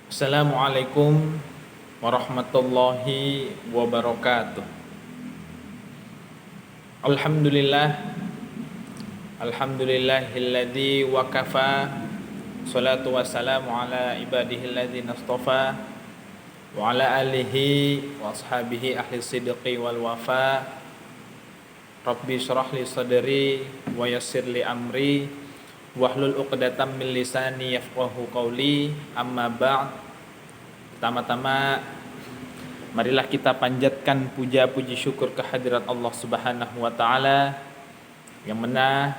Assalamualaikum warahmatullahi wabarakatuh. Alhamdulillah, alhamdulillahilladzi wa kafa. Salatu wassalamu ala ibadihilladzina istafa wa ala alihi wa ashabihi ahli sidqi wal wafa. Rabbi shrah li sadri wa yassir li amri wahlul 'uqdatam min lisani yafqahu qawli. Amma ba'd. Pertama-tama marilah kita panjatkan puja-puji syukur kehadirat Allah Subhanahu wa taala yang mana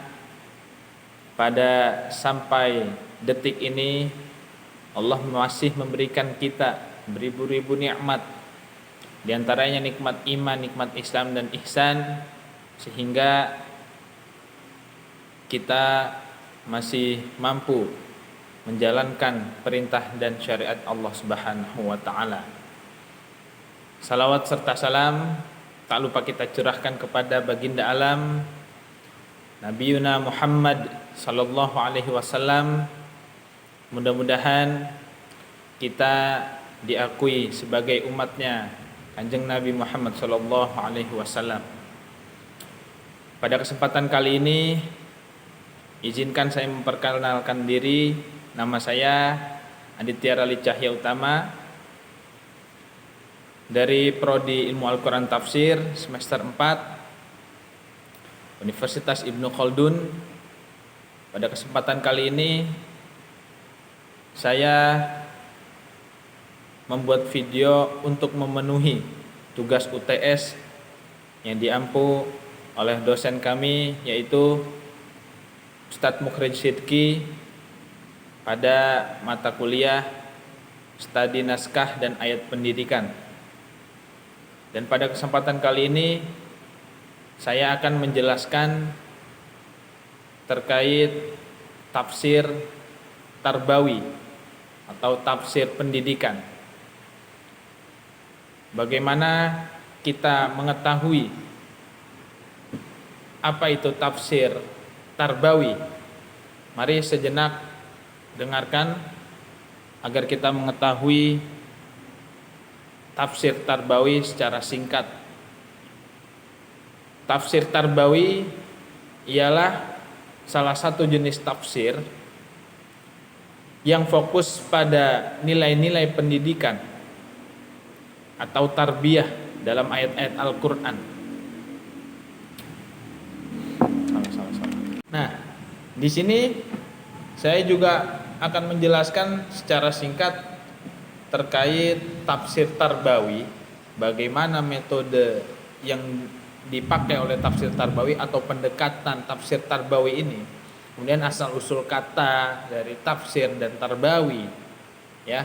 pada sampai detik ini Allah masih memberikan kita beribu-ribu nikmat, di antaranya nikmat iman, nikmat Islam dan ihsan, sehingga kita masih mampu menjalankan perintah dan syariat Allah Subhanahu wa taala. Salawat serta salam tak lupa kita curahkan kepada baginda alam Nabiyuna Muhammad sallallahu alaihi wasallam. Mudah-mudahan kita diakui sebagai umatnya Kanjeng Nabi Muhammad sallallahu alaihi wasallam. Pada kesempatan kali ini izinkan saya memperkenalkan diri. Nama saya Aditya Rali Cahya Utama dari Prodi Ilmu Al-Quran Tafsir semester 4 Universitas Ibnu Khaldun. Pada kesempatan kali ini saya membuat video untuk memenuhi tugas UTS yang diampu oleh dosen kami, yaitu Ustadz Mukhrij Sidki, pada mata kuliah Studi Naskah dan Ayat Pendidikan. Dan pada kesempatan kali ini saya akan menjelaskan terkait tafsir tarbawi atau tafsir pendidikan. Bagaimana kita mengetahui apa itu tafsir tarbawi? Mari sejenak dengarkan agar kita mengetahui tafsir tarbawi secara singkat. Tafsir tarbawi ialah salah satu jenis tafsir yang fokus pada nilai-nilai pendidikan atau tarbiyah dalam ayat-ayat Al-Qur'an. Nah, di sini saya juga akan menjelaskan secara singkat terkait tafsir tarbawi, bagaimana metode yang dipakai oleh tafsir tarbawi atau pendekatan tafsir tarbawi ini, kemudian asal usul kata dari tafsir dan tarbawi, ya.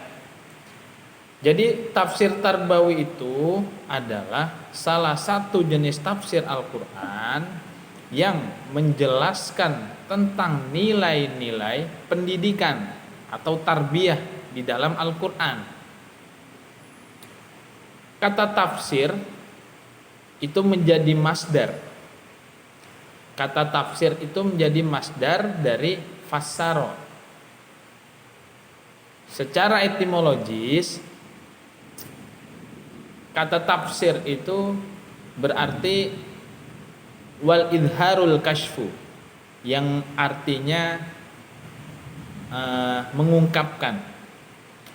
Jadi tafsir tarbawi itu adalah salah satu jenis tafsir Al-Qur'an yang menjelaskan tentang nilai-nilai pendidikan atau tarbiyah di dalam Al-Qur'an. Kata tafsir itu menjadi masdar. Kata tafsir itu menjadi masdar dari fassaro. Secara etimologis, kata tafsir itu berarti wal idharul kashfu, yang artinya mengungkapkan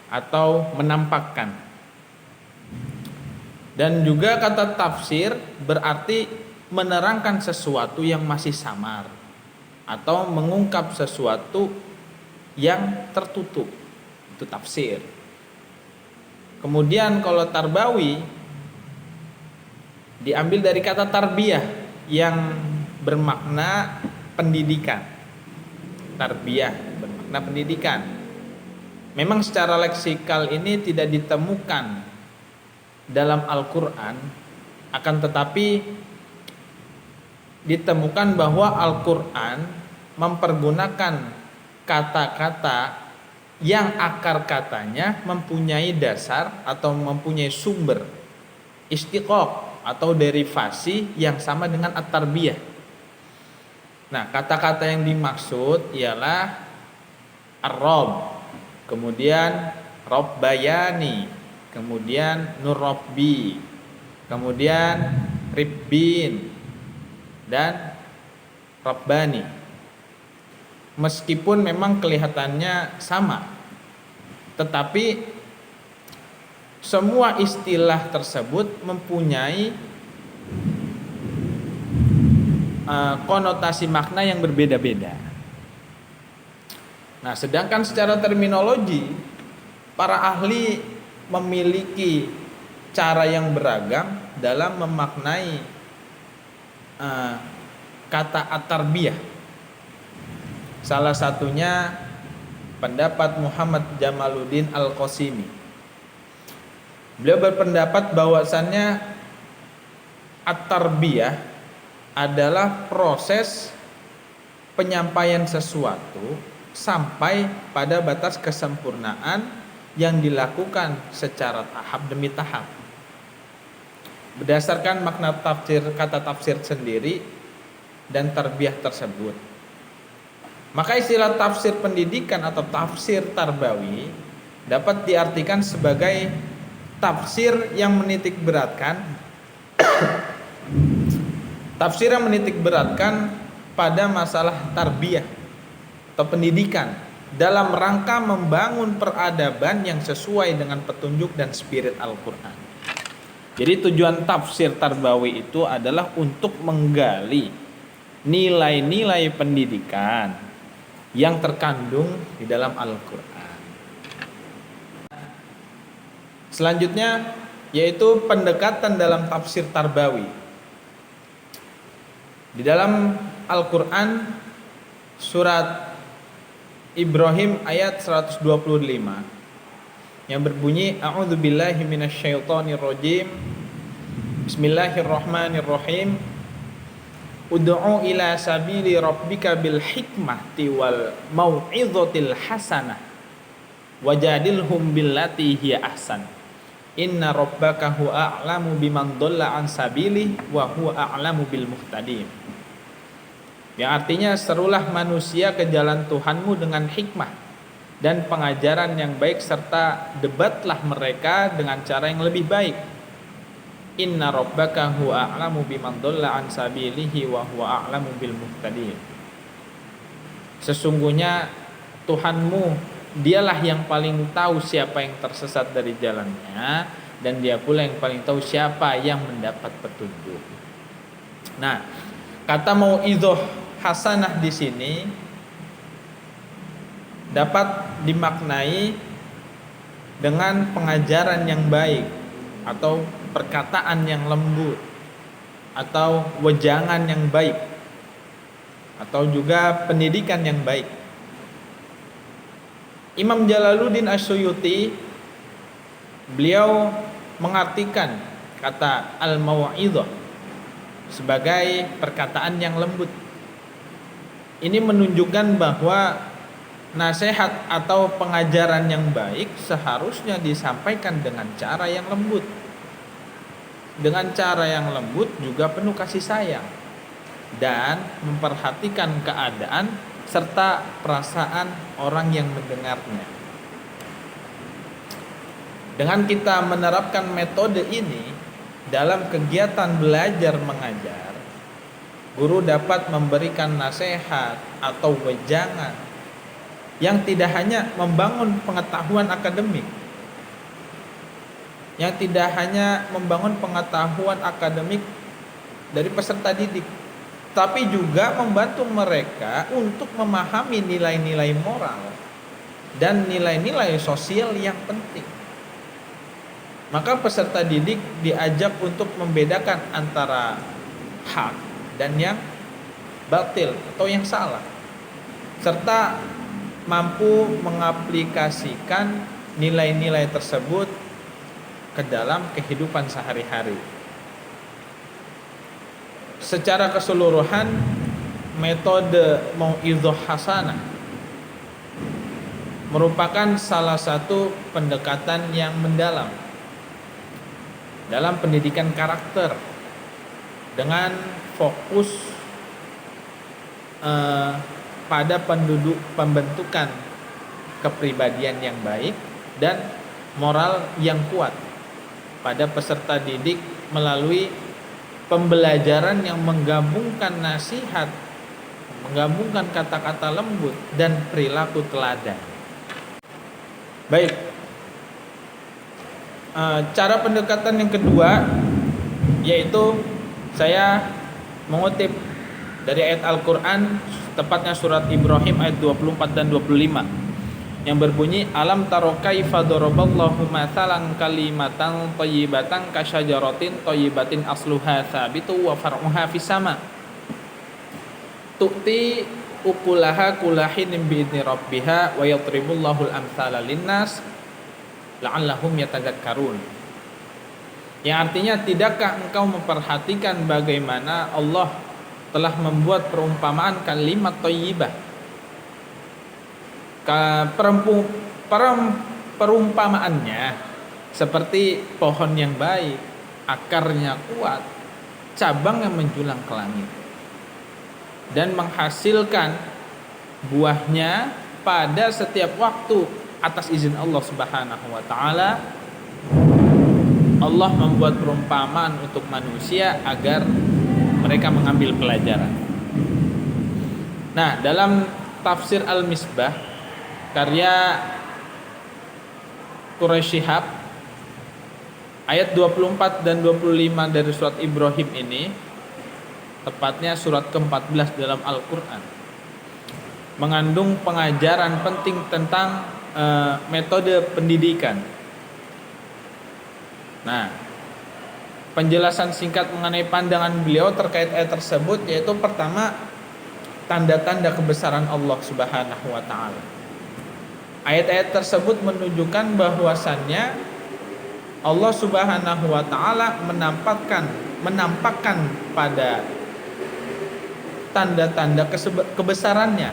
atau menampakkan. Dan juga kata tafsir berarti menerangkan sesuatu yang masih samar atau mengungkap sesuatu yang tertutup. Itu tafsir. Kemudian kalau tarbawi diambil dari kata tarbiyah yang bermakna pendidikan. Tarbiyah bermakna pendidikan. Memang secara leksikal ini tidak ditemukan dalam Al-Qur'an, akan tetapi ditemukan bahwa Al-Qur'an mempergunakan kata-kata yang akar katanya mempunyai dasar atau mempunyai sumber istiqaq atau derivasi yang sama dengan at-tarbiyah. Nah, kata-kata yang dimaksud ialah ar-rob, kemudian Robbayani, kemudian Nurrobbi, kemudian Ribbin, dan Rabbani. Meskipun memang kelihatannya sama, tetapi semua istilah tersebut mempunyai konotasi makna yang berbeda-beda. Nah, sedangkan secara terminologi, para ahli memiliki cara yang beragam dalam memaknai kata at-tarbiyah. Salah satunya pendapat Muhammad Jamaluddin Al-Qasimi. Beliau berpendapat bahwasannya at-tarbiyah adalah proses penyampaian sesuatu sampai pada batas kesempurnaan yang dilakukan secara tahap demi tahap. Berdasarkan makna tafsir, kata tafsir sendiri dan tarbiyah tersebut. Maka istilah tafsir pendidikan atau tafsir tarbawi dapat diartikan sebagai tafsir yang menitik beratkan tafsir yang menitik beratkan pada masalah tarbiyah atau pendidikan dalam rangka membangun peradaban yang sesuai dengan petunjuk dan spirit Al-Quran. Jadi tujuan tafsir tarbawi itu adalah untuk menggali nilai-nilai pendidikan yang terkandung di dalam Al-Quran. Selanjutnya yaitu pendekatan dalam tafsir tarbawi. Di dalam Al-Quran surat Ibrahim ayat 125 yang berbunyi A'udzubillahi minasyaitonirrajim. Bismillahirrahmanirrahim. Ud'u ila sabili rabbika bil hikmati wal mau'izatil hasanah wajadilhum billati hiya ahsan. Inna rabbaka huwa a'lamu biman dhalla an sabilihi wa huwa a'lamu bil muhtadin. Yang artinya, serulah manusia ke jalan Tuhanmu dengan hikmah dan pengajaran yang baik, serta debatlah mereka dengan cara yang lebih baik. Inna rabbaka huwa a'lamu biman dhalla an sabilihi wa huwa a'lamu bil muhtadin. Sesungguhnya Tuhanmu, Dialah yang paling tahu siapa yang tersesat dari jalannya, dan Dia pula yang paling tahu siapa yang mendapat petunjuk. Nah, kata mau'idhah hasanah di sini dapat dimaknai dengan pengajaran yang baik atau perkataan yang lembut atau wejangan yang baik atau juga pendidikan yang baik. Imam Jalaluddin Asyuyuti beliau mengartikan kata al-mau'idhah sebagai perkataan yang lembut. Ini menunjukkan bahwa nasihat atau pengajaran yang baik seharusnya disampaikan dengan cara yang lembut. Dengan cara yang lembut juga penuh kasih sayang dan memperhatikan keadaan serta perasaan orang yang mendengarnya. Dengan kita menerapkan metode ini dalam kegiatan belajar mengajar, guru dapat memberikan nasihat atau wejangan yang tidak hanya membangun pengetahuan akademik, yang tidak hanya membangun pengetahuan akademik dari peserta didik, tapi juga membantu mereka untuk memahami nilai-nilai moral dan nilai-nilai sosial yang penting. Maka peserta didik diajak untuk membedakan antara hak dan yang batil atau yang salah, serta mampu mengaplikasikan nilai-nilai tersebut ke dalam kehidupan sehari-hari. Secara keseluruhan, metode mau'idhah hasanah merupakan salah satu pendekatan yang mendalam dalam pendidikan karakter dengan fokus pada pembentukan kepribadian yang baik dan moral yang kuat pada peserta didik melalui pembelajaran yang menggabungkan nasihat, menggabungkan kata-kata lembut dan perilaku teladan. Baik, cara pendekatan yang kedua yaitu saya mengutip dari ayat Al-Quran, tepatnya surat Ibrahim ayat 24 dan 25 yang berbunyi, alam taro kaifa daraballahu mathalan kalimatan thayyibatan kasyajaratin thayyibatin asluha tsabitu wa far'uha fis sama tu'ti ukulaha kulahin bi'idni rabbiha wa yadribullahul amthala linnas la'allahum yatadzakkarun. Yang artinya, tidakkah engkau memperhatikan bagaimana Allah telah membuat perumpamaan kalimat thayyibah, perumpamaannya seperti pohon yang baik, akarnya kuat, cabang yang menjulang ke langit dan menghasilkan buahnya pada setiap waktu atas izin Allah Subhanahu wa taala. Allah membuat perumpamaan untuk manusia agar mereka mengambil pelajaran. Nah, dalam tafsir Al-Misbah karya Quraisy Shihab ayat 24 dan 25 dari surat Ibrahim ini, tepatnya surat ke-14 dalam Al-Quran, mengandung pengajaran penting tentang metode pendidikan. Nah, penjelasan singkat mengenai pandangan beliau terkait ayat tersebut yaitu, pertama, tanda-tanda kebesaran Allah Subhanahu wa taala. Ayat-ayat tersebut menunjukkan bahwasannya Allah Subhanahu wa taala menampakkan pada tanda-tanda kebesarannya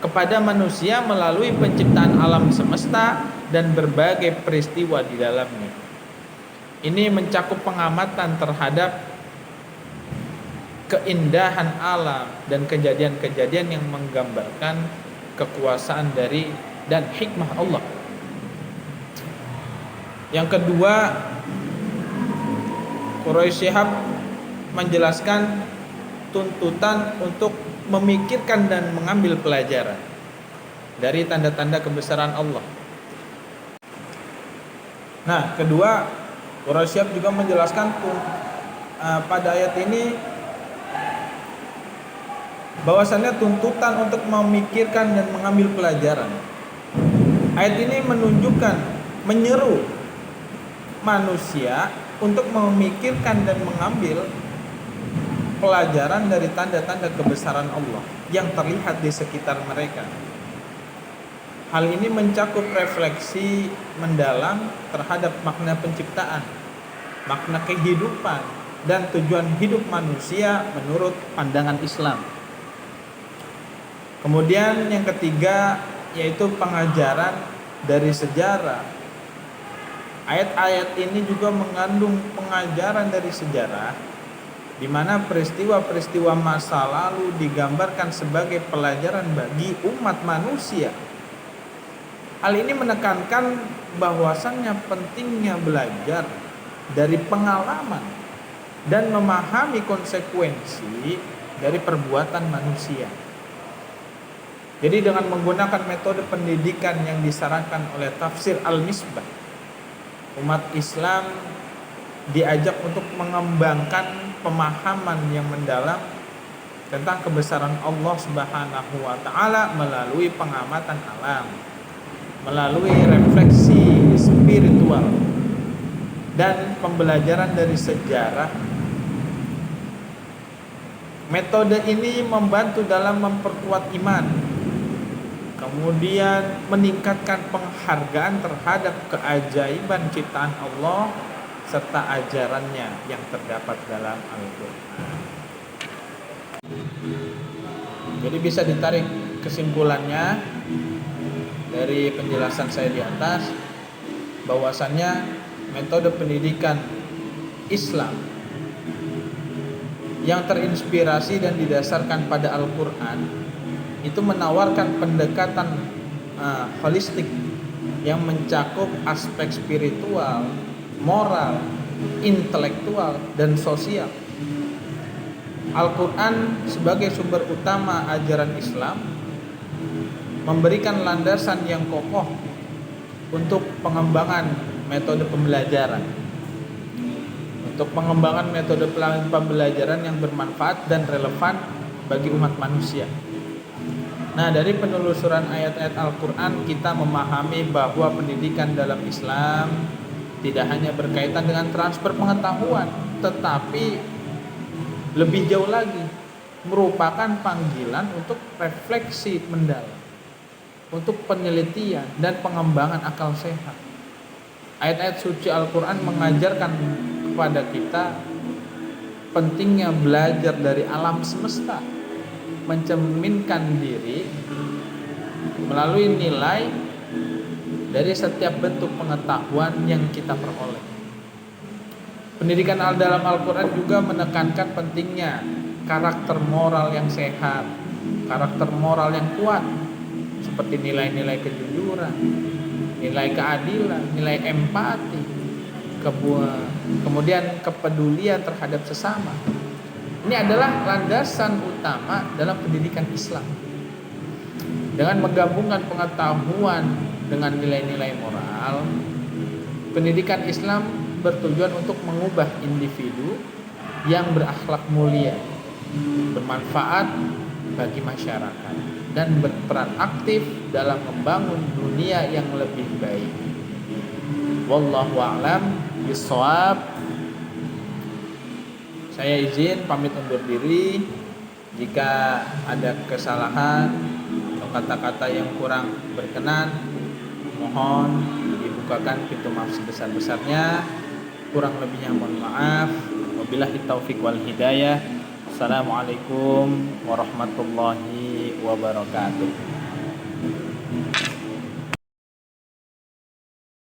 kepada manusia melalui penciptaan alam semesta dan berbagai peristiwa di dalamnya. Ini mencakup pengamatan terhadap keindahan alam dan kejadian-kejadian yang menggambarkan kekuasaan dari dan hikmah Allah. Yang kedua, Quraisy Shihab menjelaskan tuntutan untuk memikirkan dan mengambil pelajaran dari tanda-tanda kebesaran Allah. Nah, kedua, Quraisy Shihab juga menjelaskan pada ayat ini bahwasannya tuntutan untuk memikirkan dan mengambil pelajaran. Ayat ini menyeru manusia untuk memikirkan dan mengambil pelajaran dari tanda-tanda kebesaran Allah yang terlihat di sekitar mereka. Hal ini mencakup refleksi mendalam terhadap makna penciptaan, makna kehidupan, dan tujuan hidup manusia menurut pandangan Islam. Kemudian yang ketiga yaitu pengajaran dari sejarah. Ayat-ayat ini juga mengandung pengajaran dari sejarah, di mana peristiwa-peristiwa masa lalu digambarkan sebagai pelajaran bagi umat manusia. Hal ini menekankan bahwasannya pentingnya belajar dari pengalaman dan memahami konsekuensi dari perbuatan manusia. Jadi dengan menggunakan metode pendidikan yang disarankan oleh tafsir Al-Misbah, umat Islam diajak untuk mengembangkan pemahaman yang mendalam tentang kebesaran Allah Subhanahu wa taala melalui pengamatan alam, melalui refleksi spiritual dan pembelajaran dari sejarah. Metode ini membantu dalam memperkuat iman, kemudian meningkatkan penghargaan terhadap keajaiban ciptaan Allah serta ajarannya yang terdapat dalam Al-Quran. Jadi bisa ditarik kesimpulannya dari penjelasan saya di atas, bahwasannya metode pendidikan Islam yang terinspirasi dan didasarkan pada Al-Quran itu menawarkan pendekatan holistik yang mencakup aspek spiritual, moral, intelektual, dan sosial. Al-Quran sebagai sumber utama ajaran Islam memberikan landasan yang kokoh untuk pengembangan metode pembelajaran, untuk pengembangan metode pembelajaran yang bermanfaat dan relevan bagi umat manusia. Nah, dari penelusuran ayat-ayat Al-Quran kita memahami bahwa pendidikan dalam Islam tidak hanya berkaitan dengan transfer pengetahuan, tetapi lebih jauh lagi merupakan panggilan untuk refleksi mendalam, untuk penelitian dan pengembangan akal sehat. Ayat-ayat suci Al-Quran mengajarkan kepada kita pentingnya belajar dari alam semesta, mencerminkan diri melalui nilai dari setiap bentuk pengetahuan yang kita peroleh. Pendidikan dalam Al-Quran juga menekankan pentingnya karakter moral yang sehat, karakter moral yang kuat, seperti nilai-nilai kejujuran, nilai keadilan, nilai empati, kemudian kepedulian terhadap sesama. Ini adalah landasan utama dalam pendidikan Islam. Dengan menggabungkan pengetahuan dengan nilai-nilai moral, pendidikan Islam bertujuan untuk mengubah individu yang berakhlak mulia, bermanfaat bagi masyarakat, dan berperan aktif dalam membangun dunia yang lebih baik. Wallahu a'lam bishawab. Saya izin pamit undur diri. Jika ada kesalahan atau kata-kata yang kurang berkenan, mohon dibukakan pintu maaf sebesar-besarnya. Kurang lebihnya mohon maaf. Wabillahi taufik wal hidayah. Assalamualaikum warahmatullahi wabarakatuh.